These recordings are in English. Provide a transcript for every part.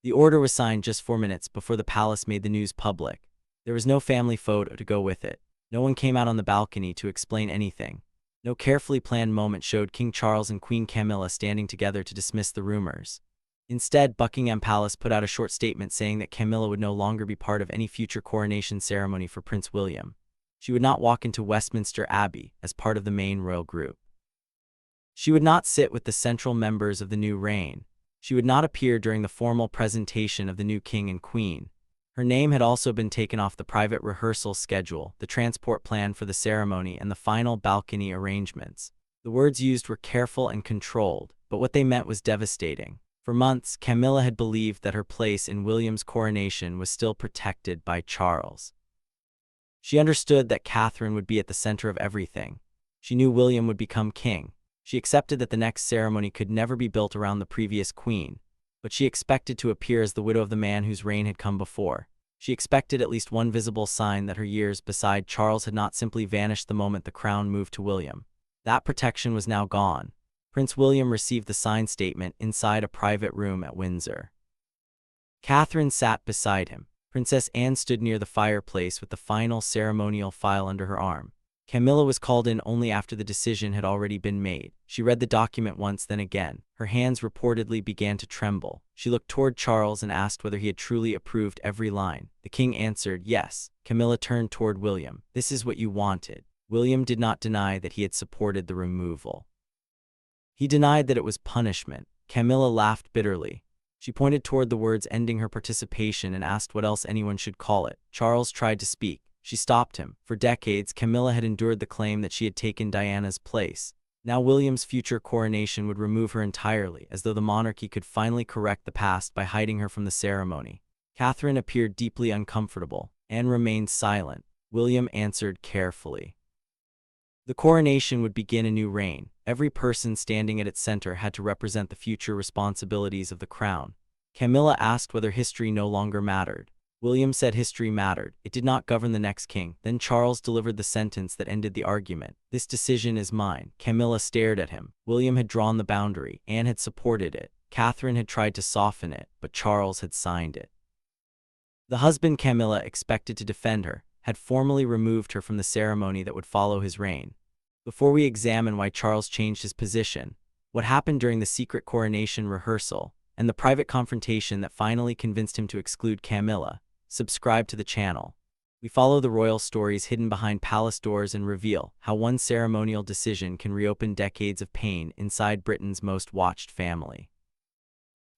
The order was signed just 4 minutes before the palace made the news public. There was no family photo to go with it. No one came out on the balcony to explain anything. No carefully planned moment showed King Charles and Queen Camilla standing together to dismiss the rumors. Instead, Buckingham Palace put out a short statement saying that Camilla would no longer be part of any future coronation ceremony for Prince William. She would not walk into Westminster Abbey as part of the main royal group. She would not sit with the central members of the new reign. She would not appear during the formal presentation of the new king and queen. Her name had also been taken off the private rehearsal schedule, the transport plan for the ceremony, and the final balcony arrangements. The words used were careful and controlled, but what they meant was devastating. For months, Camilla had believed that her place in William's coronation was still protected by Charles. She understood that Catherine would be at the center of everything. She knew William would become king. She accepted that the next ceremony could never be built around the previous queen, but she expected to appear as the widow of the man whose reign had come before. She expected at least one visible sign that her years beside Charles had not simply vanished the moment the crown moved to William. That protection was now gone. Prince William received the signed statement inside a private room at Windsor. Catherine sat beside him. Princess Anne stood near the fireplace with the final ceremonial file under her arm. Camilla was called in only after the decision had already been made. She read the document once, then again. Her hands reportedly began to tremble. She looked toward Charles and asked whether he had truly approved every line. The king answered, yes. Camilla turned toward William. This is what you wanted. William did not deny that he had supported the removal. He denied that it was punishment. Camilla laughed bitterly. She pointed toward the words ending her participation and asked what else anyone should call it. Charles tried to speak. She stopped him. For decades, Camilla had endured the claim that she had taken Diana's place. Now William's future coronation would remove her entirely, as though the monarchy could finally correct the past by hiding her from the ceremony. Catherine appeared deeply uncomfortable. Anne remained silent. William answered carefully. The coronation would begin a new reign. Every person standing at its center had to represent the future responsibilities of the crown. Camilla asked whether history no longer mattered. William said history mattered. It did not govern the next king. Then Charles delivered the sentence that ended the argument. This decision is mine. Camilla stared at him. William had drawn the boundary. Anne had supported it. Catherine had tried to soften it, but Charles had signed it. The husband Camilla expected to defend her had formally removed her from the ceremony that would follow his reign. Before we examine why Charles changed his position, what happened during the secret coronation rehearsal, and the private confrontation that finally convinced him to exclude Camilla, subscribe to the channel. We follow the royal stories hidden behind palace doors and reveal how one ceremonial decision can reopen decades of pain inside Britain's most watched family.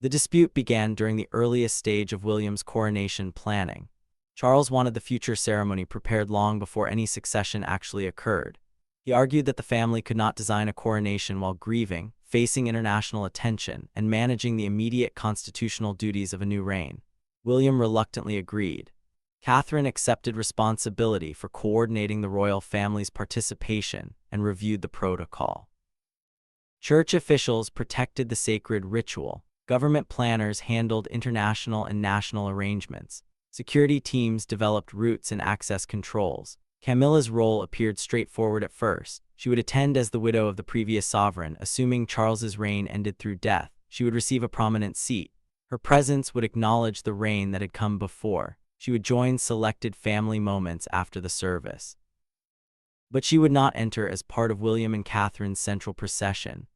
The dispute began during the earliest stage of William's coronation planning. Charles wanted the future ceremony prepared long before any succession actually occurred. He argued that the family could not design a coronation while grieving, facing international attention, and managing the immediate constitutional duties of a new reign. William reluctantly agreed. Catherine accepted responsibility for coordinating the royal family's participation and reviewed the protocol. Church officials protected the sacred ritual. Government planners handled international and national arrangements. Security teams developed routes and access controls. Camilla's role appeared straightforward at first. She would attend as the widow of the previous sovereign. Assuming Charles's reign ended through death, she would receive a prominent seat. Her presence would acknowledge the reign that had come before. She would join selected family moments after the service. But she would not enter as part of William and Catherine's central procession.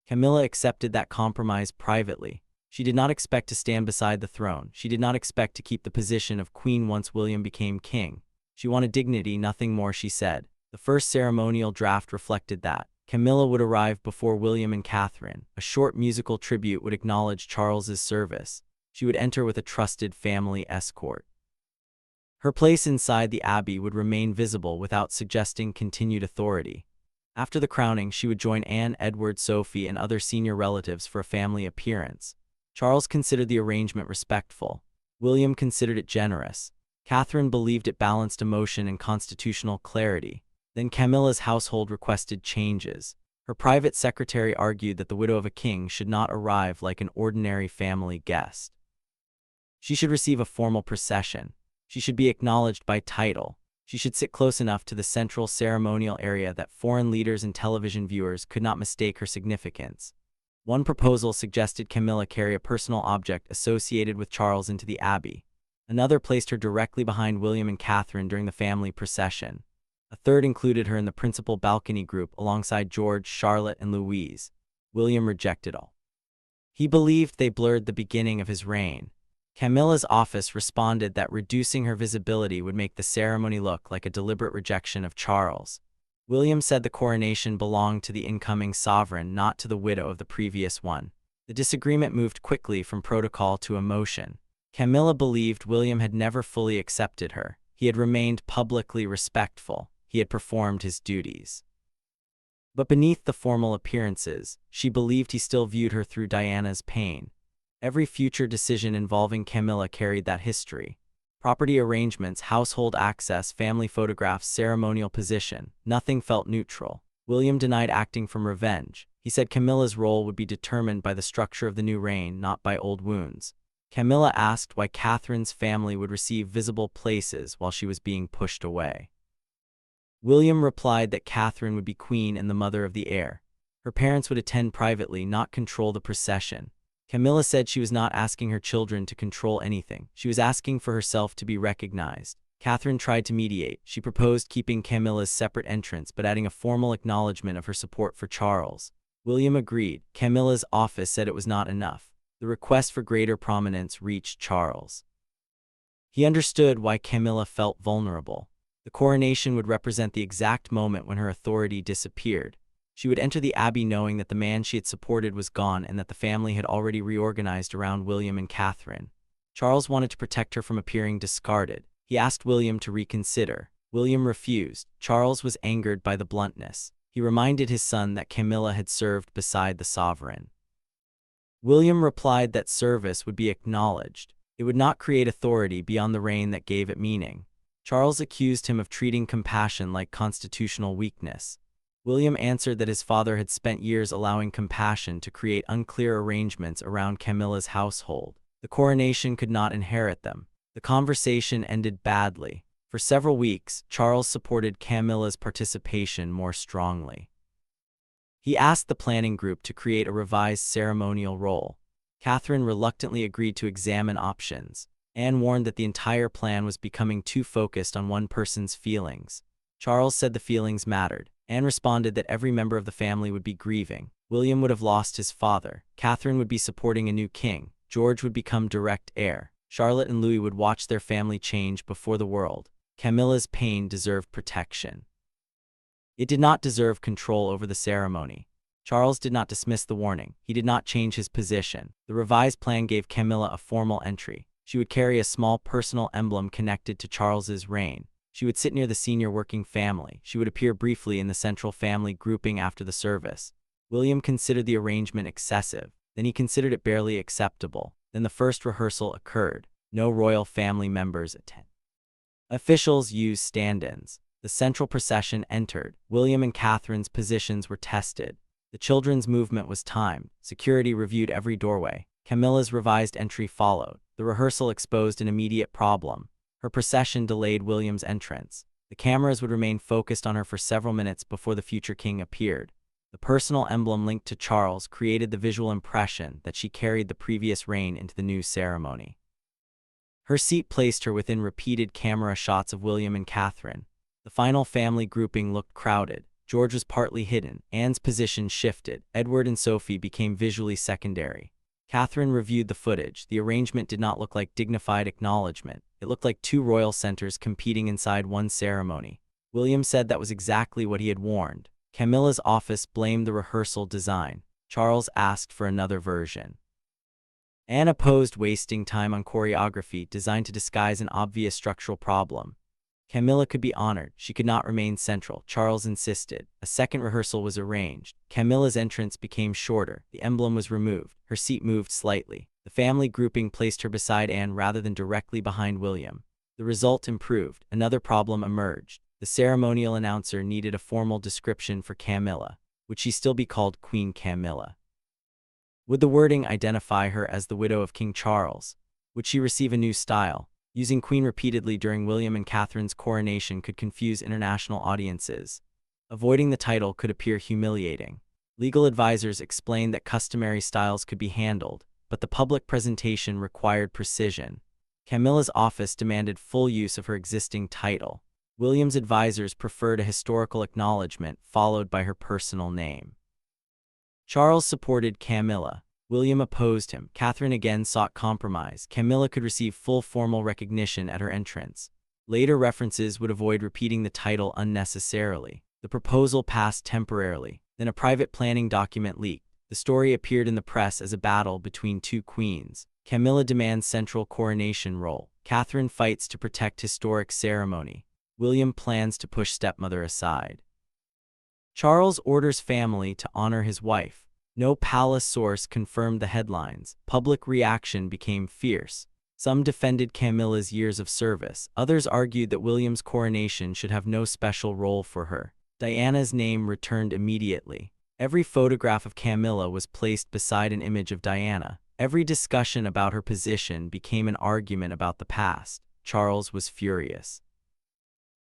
Camilla accepted that compromise privately. She did not expect to stand beside the throne. She did not expect to keep the position of queen once William became king. She wanted dignity, nothing more, she said. The first ceremonial draft reflected that. Camilla would arrive before William and Catherine. A short musical tribute would acknowledge Charles's service. She would enter with a trusted family escort. Her place inside the abbey would remain visible without suggesting continued authority. After the crowning, she would join Anne, Edward, Sophie, and other senior relatives for a family appearance. Charles considered the arrangement respectful. William considered it generous. Catherine believed it balanced emotion and constitutional clarity. Then Camilla's household requested changes. Her private secretary argued that the widow of a king should not arrive like an ordinary family guest. She should receive a formal procession. She should be acknowledged by title. She should sit close enough to the central ceremonial area that foreign leaders and television viewers could not mistake her significance. One proposal suggested Camilla carry a personal object associated with Charles into the abbey. Another placed her directly behind William and Catherine during the family procession. A third included her in the principal balcony group alongside George, Charlotte, and Louise. William rejected all. He believed they blurred the beginning of his reign. Camilla's office responded that reducing her visibility would make the ceremony look like a deliberate rejection of Charles. William said the coronation belonged to the incoming sovereign, not to the widow of the previous one. The disagreement moved quickly from protocol to emotion. Camilla believed William had never fully accepted her. He had remained publicly respectful. He had performed his duties. But beneath the formal appearances, she believed he still viewed her through Diana's pain. Every future decision involving Camilla carried that history. Property arrangements, household access, family photographs, ceremonial position. Nothing felt neutral. William denied acting from revenge. He said Camilla's role would be determined by the structure of the new reign, not by old wounds. Camilla asked why Catherine's family would receive visible places while she was being pushed away. William replied that Catherine would be queen and the mother of the heir. Her parents would attend privately, not control the procession. Camilla said she was not asking her children to control anything. She was asking for herself to be recognized. Catherine tried to mediate. She proposed keeping Camilla's separate entrance but adding a formal acknowledgement of her support for Charles. William agreed. Camilla's office said it was not enough. The request for greater prominence reached Charles. He understood why Camilla felt vulnerable. The coronation would represent the exact moment when her authority disappeared. She would enter the abbey knowing that the man she had supported was gone and that the family had already reorganized around William and Catherine. Charles wanted to protect her from appearing discarded. He asked William to reconsider. William refused. Charles was angered by the bluntness. He reminded his son that Camilla had served beside the sovereign. William replied that service would be acknowledged. It would not create authority beyond the reign that gave it meaning. Charles accused him of treating compassion like constitutional weakness. William answered that his father had spent years allowing compassion to create unclear arrangements around Camilla's household. The coronation could not inherit them. The conversation ended badly. For several weeks, Charles supported Camilla's participation more strongly. He asked the planning group to create a revised ceremonial role. Catherine reluctantly agreed to examine options. Anne warned that the entire plan was becoming too focused on one person's feelings. Charles said the feelings mattered. Anne responded that every member of the family would be grieving. William would have lost his father. Catherine would be supporting a new king. George would become direct heir. Charlotte and Louis would watch their family change before the world. Camilla's pain deserved protection. It did not deserve control over the ceremony. Charles did not dismiss the warning. He did not change his position. The revised plan gave Camilla a formal entry. She would carry a small personal emblem connected to Charles's reign. She would sit near the senior working family. She would appear briefly in the central family grouping after the service. William considered the arrangement excessive. Then he considered it barely acceptable. Then the first rehearsal occurred. No royal family members attended. Officials used stand-ins. The central procession entered. William and Catherine's positions were tested. The children's movement was timed. Security reviewed every doorway. Camilla's revised entry followed. The rehearsal exposed an immediate problem. Her procession delayed William's entrance. The cameras would remain focused on her for several minutes before the future king appeared. The personal emblem linked to Charles created the visual impression that she carried the previous reign into the new ceremony. Her seat placed her within repeated camera shots of William and Catherine. The final family grouping looked crowded. George was partly hidden. Anne's position shifted. Edward and Sophie became visually secondary. Catherine reviewed the footage. The arrangement did not look like dignified acknowledgement. It looked like two royal centers competing inside one ceremony. William said that was exactly what he had warned. Camilla's office blamed the rehearsal design. Charles asked for another version. Anne opposed wasting time on choreography designed to disguise an obvious structural problem. Camilla could be honored. She could not remain central. Charles insisted. A second rehearsal was arranged. Camilla's entrance became shorter. The emblem was removed. Her seat moved slightly. The family grouping placed her beside Anne rather than directly behind William. The result improved. Another problem emerged. The ceremonial announcer needed a formal description for Camilla. Would she still be called Queen Camilla? Would the wording identify her as the widow of King Charles? Would she receive a new style? Using Queen repeatedly during William and Catherine's coronation could confuse international audiences. Avoiding the title could appear humiliating. Legal advisors explained that customary styles could be handled, but the public presentation required precision. Camilla's office demanded full use of her existing title. William's advisors preferred a historical acknowledgement followed by her personal name. Charles supported Camilla. William opposed him. Catherine again sought compromise. Camilla could receive full formal recognition at her entrance. Later references would avoid repeating the title unnecessarily. The proposal passed temporarily. Then a private planning document leaked. The story appeared in the press as a battle between two queens. Camilla demands central coronation role. Catherine fights to protect historic ceremony. William plans to push stepmother aside. Charles orders family to honor his wife. No palace source confirmed the headlines. Public reaction became fierce. Some defended Camilla's years of service. Others argued that William's coronation should have no special role for her. Diana's name returned immediately. Every photograph of Camilla was placed beside an image of Diana. Every discussion about her position became an argument about the past. Charles was furious.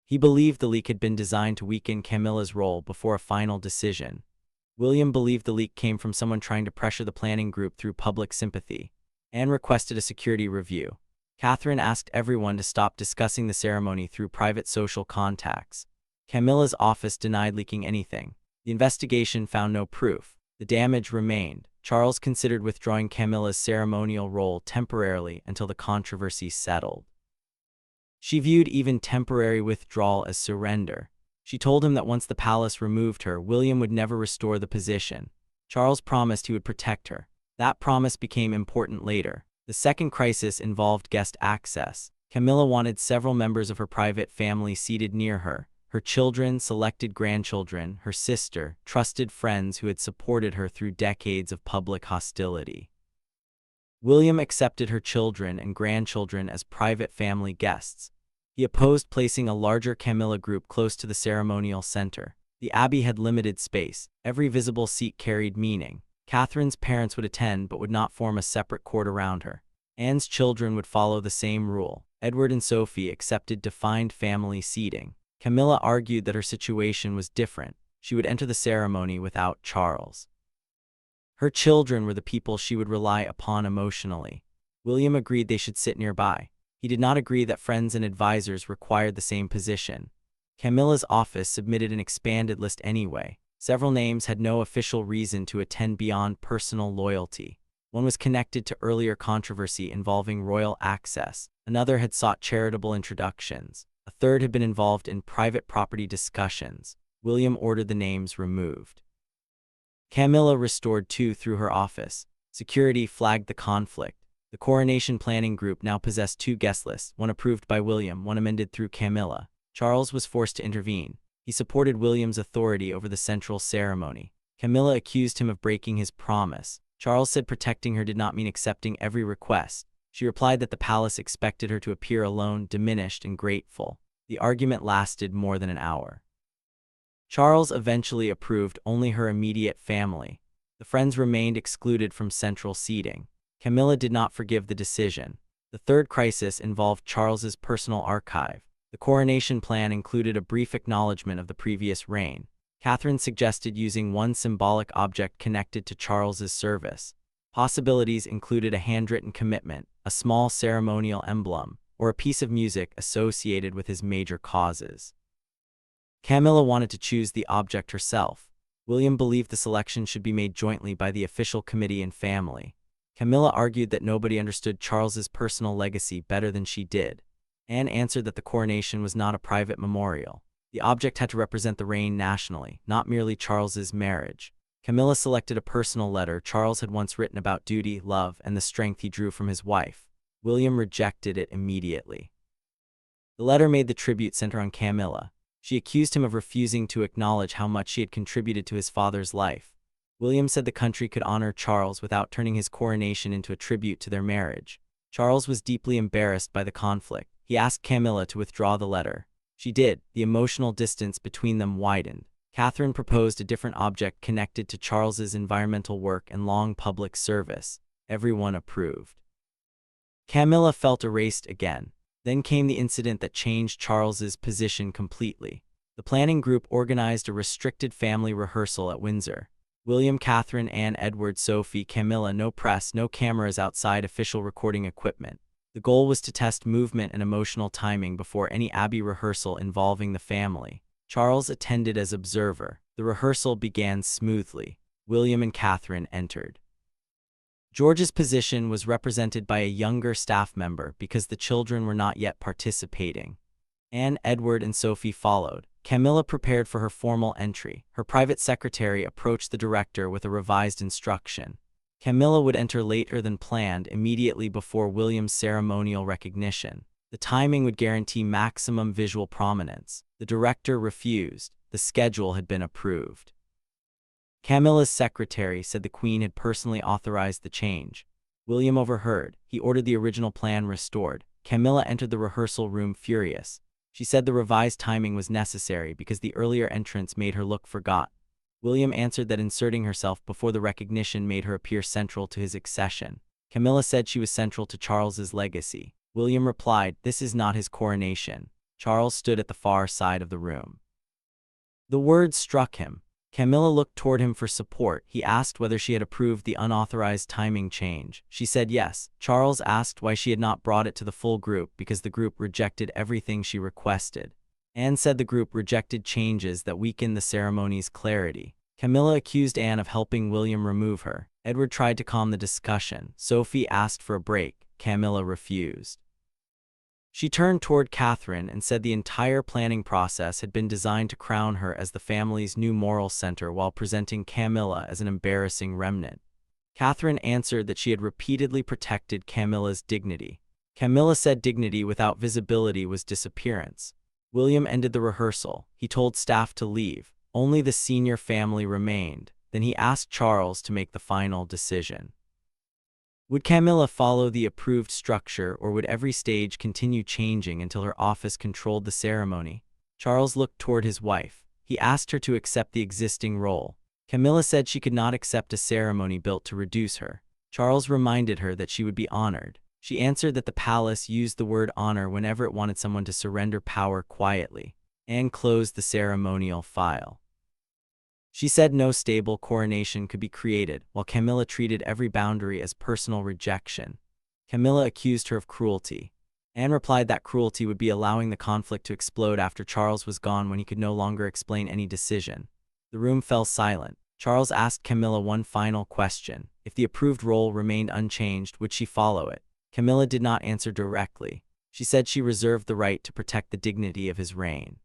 He believed the leak had been designed to weaken Camilla's role before a final decision. William believed the leak came from someone trying to pressure the planning group through public sympathy. Anne requested a security review. Catherine asked everyone to stop discussing the ceremony through private social contacts. Camilla's office denied leaking anything. The investigation found no proof. The damage remained. Charles considered withdrawing Camilla's ceremonial role temporarily until the controversy settled. She viewed even temporary withdrawal as surrender. She told him that once the palace removed her, William would never restore the position. Charles promised he would protect her. That promise became important later. The second crisis involved guest access. Camilla wanted several members of her private family seated near her. Her children, selected grandchildren, her sister, trusted friends who had supported her through decades of public hostility. William accepted her children and grandchildren as private family guests. He opposed placing a larger Camilla group close to the ceremonial center. The abbey had limited space. Every visible seat carried meaning. Catherine's parents would attend but would not form a separate court around her. Anne's children would follow the same rule. Edward and Sophie accepted defined family seating. Camilla argued that her situation was different. She would enter the ceremony without Charles. Her children were the people she would rely upon emotionally. William agreed they should sit nearby. He did not agree that friends and advisors required the same position. Camilla's office submitted an expanded list anyway. Several names had no official reason to attend beyond personal loyalty. One was connected to earlier controversy involving royal access. Another had sought charitable introductions. A third had been involved in private property discussions. William ordered the names removed. Camilla restored two through her office. Security flagged the conflict. The coronation planning group now possessed two guest lists, one approved by William, one amended through Camilla. Charles was forced to intervene. He supported William's authority over the central ceremony. Camilla accused him of breaking his promise. Charles said protecting her did not mean accepting every request. She replied that the palace expected her to appear alone, diminished, and grateful. The argument lasted more than an hour. Charles eventually approved only her immediate family. The friends remained excluded from central seating. Camilla did not forgive the decision. The third crisis involved Charles's personal archive. The coronation plan included a brief acknowledgement of the previous reign. Catherine suggested using one symbolic object connected to Charles's service. Possibilities included a handwritten commitment, a small ceremonial emblem, or a piece of music associated with his major causes. Camilla wanted to choose the object herself. William believed the selection should be made jointly by the official committee and family. Camilla argued that nobody understood Charles's personal legacy better than she did. Anne answered that the coronation was not a private memorial. The object had to represent the reign nationally, not merely Charles's marriage. Camilla selected a personal letter Charles had once written about duty, love, and the strength he drew from his wife. William rejected it immediately. The letter made the tribute center on Camilla. She accused him of refusing to acknowledge how much she had contributed to his father's life. William said the country could honor Charles without turning his coronation into a tribute to their marriage. Charles was deeply embarrassed by the conflict. He asked Camilla to withdraw the letter. She did. The emotional distance between them widened. Catherine proposed a different object connected to Charles's environmental work and long public service. Everyone approved. Camilla felt erased again. Then came the incident that changed Charles's position completely. The planning group organized a restricted family rehearsal at Windsor. William, Catherine, Anne, Edward, Sophie, Camilla, no press, no cameras outside official recording equipment. The goal was to test movement and emotional timing before any Abbey rehearsal involving the family. Charles attended as observer. The rehearsal began smoothly. William and Catherine entered. George's position was represented by a younger staff member because the children were not yet participating. Anne, Edward, and Sophie followed. Camilla prepared for her formal entry. Her private secretary approached the director with a revised instruction. Camilla would enter later than planned, immediately before William's ceremonial recognition. The timing would guarantee maximum visual prominence. The director refused. The schedule had been approved. Camilla's secretary said the Queen had personally authorized the change. William overheard. He ordered the original plan restored. Camilla entered the rehearsal room furious. She said the revised timing was necessary because the earlier entrance made her look forgotten. William answered that inserting herself before the recognition made her appear central to his accession. Camilla said she was central to Charles's legacy. William replied, "This is not his coronation." Charles stood at the far side of the room. The words struck him. Camilla looked toward him for support. He asked whether she had approved the unauthorized timing change. She said yes. Charles asked why she had not brought it to the full group because the group rejected everything she requested. Anne said the group rejected changes that weakened the ceremony's clarity. Camilla accused Anne of helping William remove her. Edward tried to calm the discussion. Sophie asked for a break. Camilla refused. She turned toward Catherine and said the entire planning process had been designed to crown her as the family's new moral center while presenting Camilla as an embarrassing remnant. Catherine answered that she had repeatedly protected Camilla's dignity. Camilla said dignity without visibility was disappearance. William ended the rehearsal. He told staff to leave. Only the senior family remained. Then he asked Charles to make the final decision. Would Camilla follow the approved structure, or would every stage continue changing until her office controlled the ceremony? Charles looked toward his wife. He asked her to accept the existing role. Camilla said she could not accept a ceremony built to reduce her. Charles reminded her that she would be honored. She answered that the palace used the word honor whenever it wanted someone to surrender power quietly. Anne closed the ceremonial file. She said no stable coronation could be created, while Camilla treated every boundary as personal rejection. Camilla accused her of cruelty. Anne replied that cruelty would be allowing the conflict to explode after Charles was gone when he could no longer explain any decision. The room fell silent. Charles asked Camilla one final question. If the approved role remained unchanged, would she follow it? Camilla did not answer directly. She said she reserved the right to protect the dignity of his reign.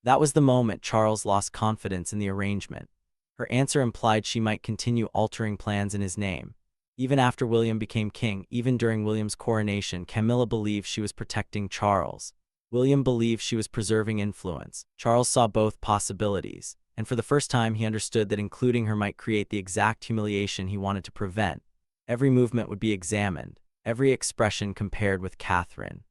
That was the moment Charles lost confidence in the arrangement. Her answer implied she might continue altering plans in his name. Even after William became king, even during William's coronation, Camilla believed she was protecting Charles. William believed she was preserving influence. Charles saw both possibilities, and for the first time he understood that including her might create the exact humiliation he wanted to prevent. Every movement would be examined, every expression compared with Catherine.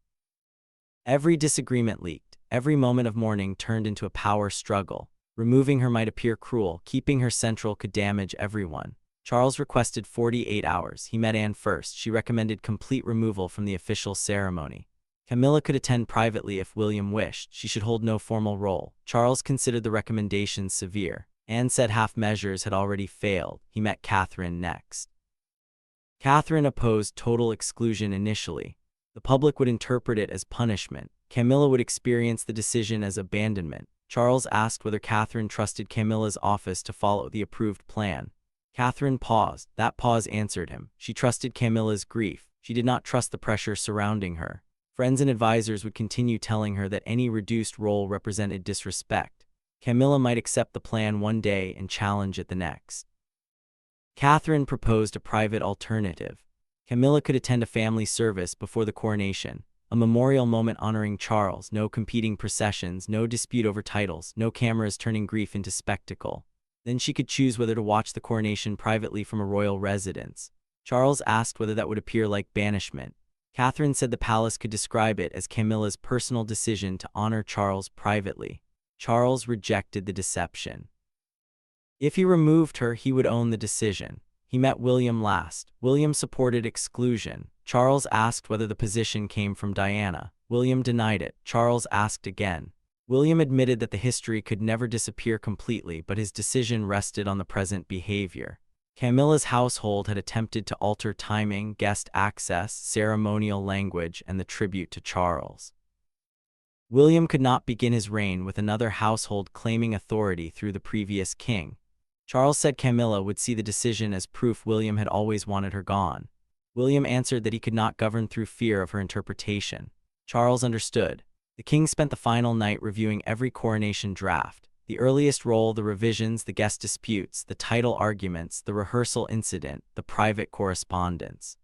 Every disagreement leaked. Every moment of mourning turned into a power struggle. Removing her might appear cruel. Keeping her central could damage everyone. Charles requested 48 hours. He met Anne first. She recommended complete removal from the official ceremony. Camilla could attend privately if William wished. She should hold no formal role. Charles considered the recommendations severe. Anne said half measures had already failed. He met Catherine next. Catherine opposed total exclusion initially. The public would interpret it as punishment. Camilla would experience the decision as abandonment. Charles asked whether Catherine trusted Camilla's office to follow the approved plan. Catherine paused. That pause answered him. She trusted Camilla's grief. She did not trust the pressure surrounding her. Friends and advisors would continue telling her that any reduced role represented disrespect. Camilla might accept the plan one day and challenge it the next. Catherine proposed a private alternative. Camilla could attend a family service before the coronation. A memorial moment honoring Charles, no competing processions, no dispute over titles, no cameras turning grief into spectacle. Then she could choose whether to watch the coronation privately from a royal residence. Charles asked whether that would appear like banishment. Catherine said the palace could describe it as Camilla's personal decision to honor Charles privately. Charles rejected the deception. If he removed her, he would own the decision. He met William last. William supported exclusion. Charles asked whether the position came from Diana. William denied it. Charles asked again. William admitted that the history could never disappear completely, but his decision rested on the present behavior. Camilla's household had attempted to alter timing, guest access, ceremonial language, and the tribute to Charles. William could not begin his reign with another household claiming authority through the previous king. Charles said Camilla would see the decision as proof William had always wanted her gone. William answered that he could not govern through fear of her interpretation. Charles understood. The king spent the final night reviewing every coronation draft: the earliest roll, the revisions, the guest disputes, the title arguments, the rehearsal incident, the private correspondence.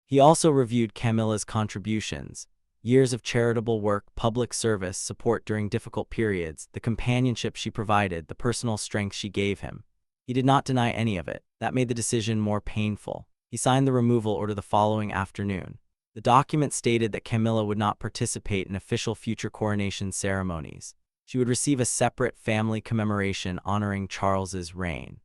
He also reviewed Camilla's contributions: years of charitable work, public service, support during difficult periods, the companionship she provided, the personal strength she gave him. He did not deny any of it. That made the decision more painful. He signed the removal order the following afternoon. The document stated that Camilla would not participate in official future coronation ceremonies. She would receive a separate family commemoration honoring Charles's reign.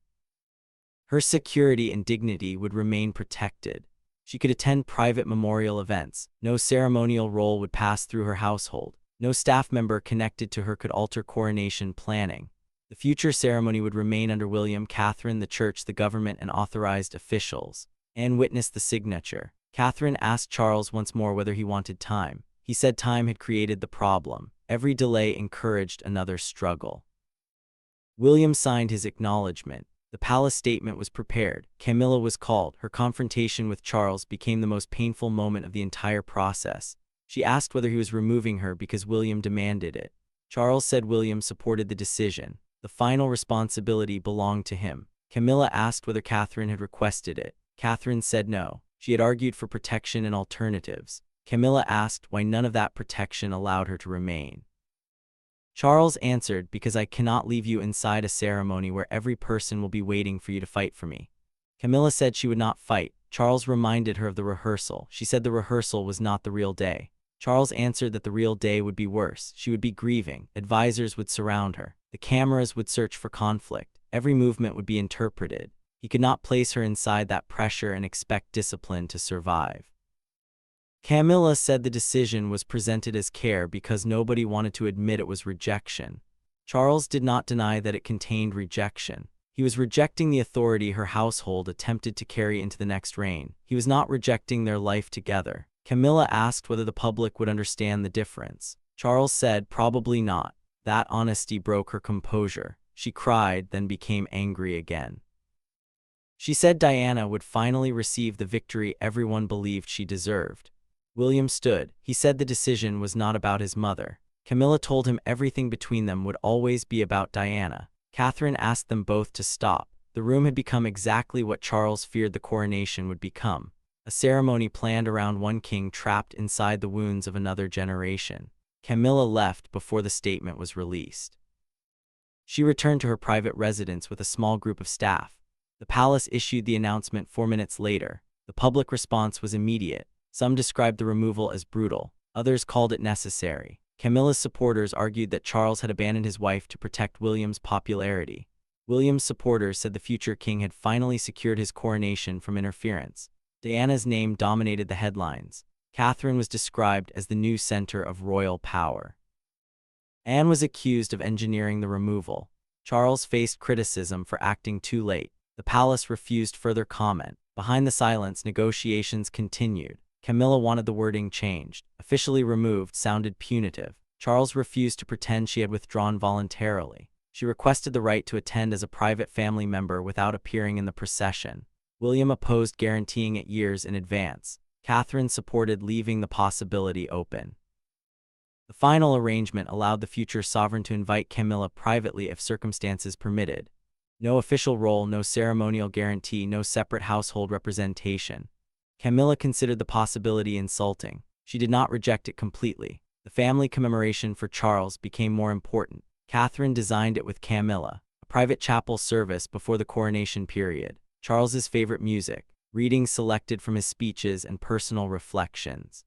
Her security and dignity would remain protected. She could attend private memorial events. No ceremonial role would pass through her household. No staff member connected to her could alter coronation planning. The future ceremony would remain under William, Catherine, the church, the government, and authorized officials. Anne witnessed the signature. Catherine asked Charles once more whether he wanted time. He said time had created the problem. Every delay encouraged another struggle. William signed his acknowledgement. The palace statement was prepared. Camilla was called. Her confrontation with Charles became the most painful moment of the entire process. She asked whether he was removing her because William demanded it. Charles said William supported the decision. The final responsibility belonged to him. Camilla asked whether Catherine had requested it. Catherine said no. She had argued for protection and alternatives. Camilla asked why none of that protection allowed her to remain. Charles answered, because I cannot leave you inside a ceremony where every person will be waiting for you to fight for me. Camilla said she would not fight. Charles reminded her of the rehearsal. She said the rehearsal was not the real day. Charles answered that the real day would be worse. She would be grieving. Advisors would surround her. The cameras would search for conflict. Every movement would be interpreted. He could not place her inside that pressure and expect discipline to survive. Camilla said the decision was presented as care because nobody wanted to admit it was rejection. Charles did not deny that it contained rejection. He was rejecting the authority her household attempted to carry into the next reign. He was not rejecting their life together. Camilla asked whether the public would understand the difference. Charles said probably not. That honesty broke her composure. She cried, then became angry again. She said Diana would finally receive the victory everyone believed she deserved. William stood. He said the decision was not about his mother. Camilla told him everything between them would always be about Diana. Catherine asked them both to stop. The room had become exactly what Charles feared the coronation would become: a ceremony planned around one king trapped inside the wounds of another generation. Camilla left before the statement was released. She returned to her private residence with a small group of staff. The palace issued the announcement 4 minutes later. The public response was immediate. Some described the removal as brutal. Others called it necessary. Camilla's supporters argued that Charles had abandoned his wife to protect William's popularity. William's supporters said the future king had finally secured his coronation from interference. Diana's name dominated the headlines. Catherine was described as the new center of royal power. Anne was accused of engineering the removal. Charles faced criticism for acting too late. The palace refused further comment. Behind the silence, negotiations continued. Camilla wanted the wording changed. Officially removed sounded punitive. Charles refused to pretend she had withdrawn voluntarily. She requested the right to attend as a private family member without appearing in the procession. William opposed guaranteeing it years in advance. Catherine supported leaving the possibility open. The final arrangement allowed the future sovereign to invite Camilla privately if circumstances permitted. No official role, no ceremonial guarantee, no separate household representation. Camilla considered the possibility insulting. She did not reject it completely. The family commemoration for Charles became more important. Catherine designed it with Camilla. A private chapel service before the coronation period. Charles's favorite music. Readings selected from his speeches and personal reflections.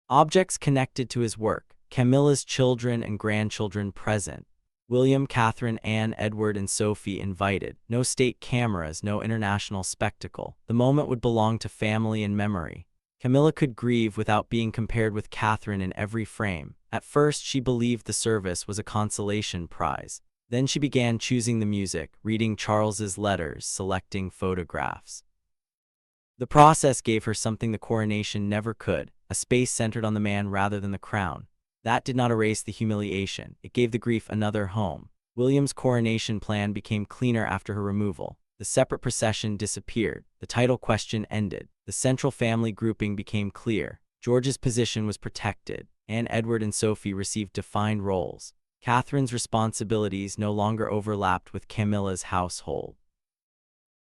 Objects connected to his work. Camilla's children and grandchildren present. William, Catherine, Anne, Edward, and Sophie invited. No state cameras, no international spectacle. The moment would belong to family and memory. Camilla could grieve without being compared with Catherine in every frame. At first, she believed the service was a consolation prize. Then she began choosing the music, reading Charles's letters, selecting photographs. The process gave her something the coronation never could, a space centered on the man rather than the crown. That did not erase the humiliation. It gave the grief another home. William's coronation plan became cleaner after her removal. The separate procession disappeared. The title question ended. The central family grouping became clear. George's position was protected. Anne, Edward, and Sophie received defined roles. Catherine's responsibilities no longer overlapped with Camilla's household.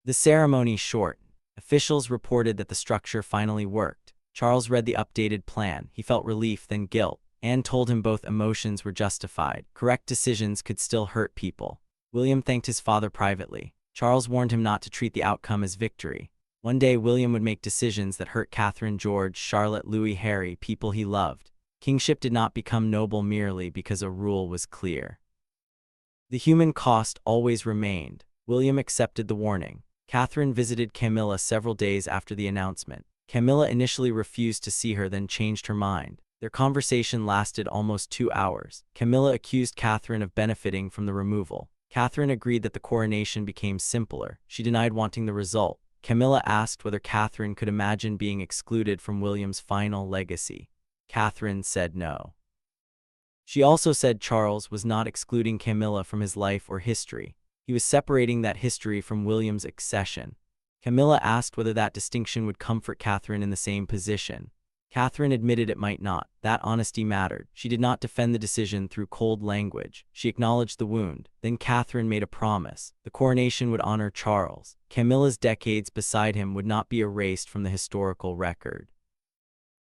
The ceremony shortened. Officials reported that the structure finally worked. Charles read the updated plan. He felt relief, then guilt. Anne told him both emotions were justified. Correct decisions could still hurt people. William thanked his father privately. Charles warned him not to treat the outcome as victory. One day, William would make decisions that hurt Catherine, George, Charlotte, Louis, Harry, people he loved. Kingship did not become noble merely because a rule was clear. The human cost always remained. William accepted the warning. Catherine visited Camilla several days after the announcement. Camilla initially refused to see her, then changed her mind. Their conversation lasted almost 2 hours. Camilla accused Catherine of benefiting from the removal. Catherine agreed that the coronation became simpler. She denied wanting the result. Camilla asked whether Catherine could imagine being excluded from William's final legacy. Catherine said no. She also said Charles was not excluding Camilla from his life or history. He was separating that history from William's accession. Camilla asked whether that distinction would comfort Catherine in the same position. Catherine admitted it might not. That honesty mattered. She did not defend the decision through cold language. She acknowledged the wound. Then Catherine made a promise. The coronation would honor Charles. Camilla's decades beside him would not be erased from the historical record.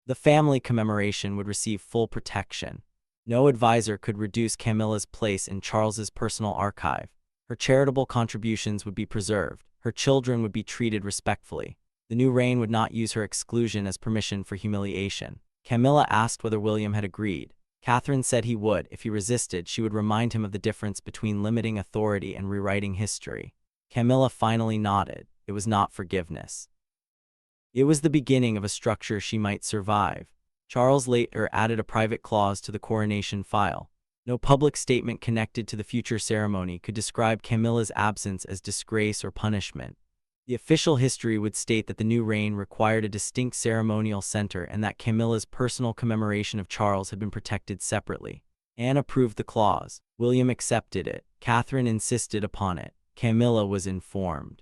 The family commemoration would receive full protection. No advisor could reduce Camilla's place in Charles's personal archive. Her charitable contributions would be preserved. Her children would be treated respectfully. The new reign would not use her exclusion as permission for humiliation. Camilla asked whether William had agreed. Catherine said he would. If he resisted, she would remind him of the difference between limiting authority and rewriting history. Camilla finally nodded. It was not forgiveness. It was the beginning of a structure she might survive. Charles later added a private clause to the coronation file. No public statement connected to the future ceremony could describe Camilla's absence as disgrace or punishment. The official history would state that the new reign required a distinct ceremonial center and that Camilla's personal commemoration of Charles had been protected separately. Anne approved the clause. William accepted it. Catherine insisted upon it. Camilla was informed.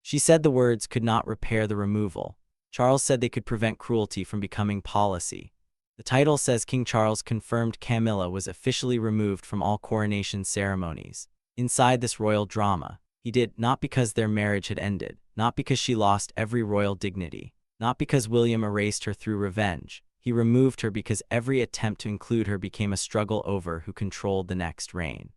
She said the words could not repair the removal. Charles said they could prevent cruelty from becoming policy. The title says King Charles confirmed Camilla was officially removed from all coronation ceremonies. Inside this royal drama, he did, not because their marriage had ended, not because she lost every royal dignity, not because William erased her through revenge. He removed her because every attempt to include her became a struggle over who controlled the next reign.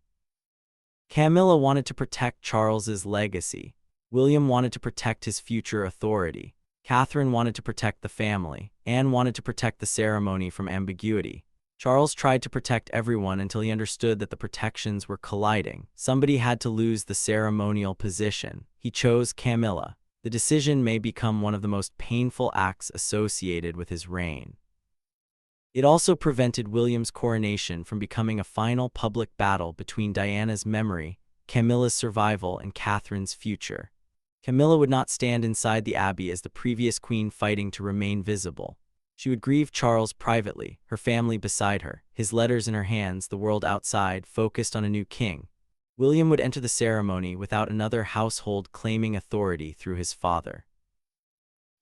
Camilla wanted to protect Charles's legacy. William wanted to protect his future authority. Catherine wanted to protect the family. Anne wanted to protect the ceremony from ambiguity. Charles tried to protect everyone until he understood that the protections were colliding. Somebody had to lose the ceremonial position. He chose Camilla. The decision may become one of the most painful acts associated with his reign. It also prevented William's coronation from becoming a final public battle between Diana's memory, Camilla's survival, and Catherine's future. Camilla would not stand inside the abbey as the previous queen fighting to remain visible. She would grieve Charles privately, her family beside her, his letters in her hands, the world outside, focused on a new king. William would enter the ceremony without another household claiming authority through his father.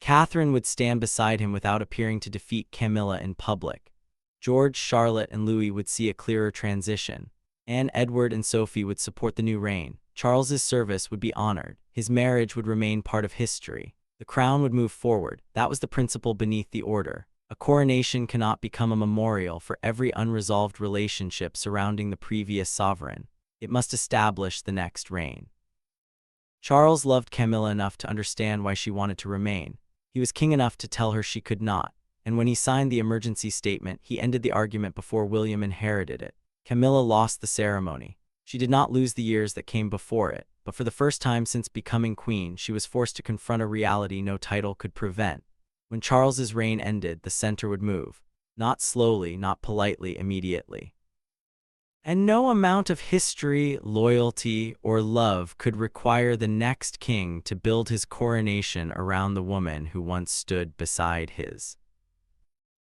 Catherine would stand beside him without appearing to defeat Camilla in public. George, Charlotte, and Louis would see a clearer transition. Anne, Edward, and Sophie would support the new reign. Charles's service would be honored. His marriage would remain part of history. The crown would move forward. That was the principle beneath the order. A coronation cannot become a memorial for every unresolved relationship surrounding the previous sovereign. It must establish the next reign. Charles loved Camilla enough to understand why she wanted to remain. He was king enough to tell her she could not. And when he signed the emergency statement, he ended the argument before William inherited it. Camilla lost the ceremony. She did not lose the years that came before it, but for the first time since becoming queen, she was forced to confront a reality no title could prevent. When Charles's reign ended, the center would move. Not slowly, not politely, immediately. And no amount of history, loyalty, or love could require the next king to build his coronation around the woman who once stood beside his.